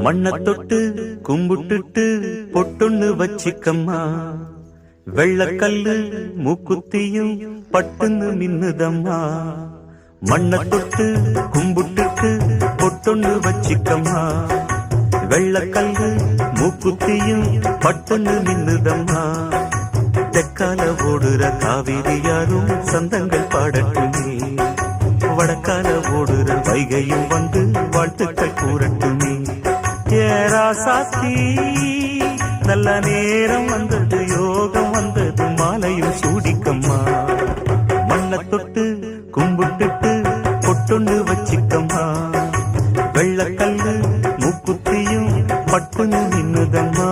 மண்ண தொட்டு கும்பிட்டுட்டு பொட்டொன்னு வச்சிக்கம்மா, வெள்ளக்கல்லு மூக்குத்தியும் பட்டுன்னு மின்னுதம்மா. மண்ண தொட்டு கும்பிட்டுட்டு பொட்டொன்னு வச்சிக்கம்மா, வெள்ளக்கல்லு மூக்குத்தியும் பட்டுன்னு மின்னுதம்மா. தெற்கால ஓடுற காவிரி யாரும் சந்தங்கள் பாடட்டுமே, வடக்கால ஓடுற வைகையும் வந்து வாழ்த்துக்கள் கூறட்டுமே. ஏராசாத்தி நல்ல நேரம் வந்தது, யோகம் வந்தது, மாலையும் சூடிக்கம்மா. மண்ண தொட்டு கும்பிட்டுட்டு பொட்டொன்னு வச்சிக்கம்மா, வெள்ளக்கல்லு மூக்குத்தியும் பட்டுன்னு நின்னுதம்மா.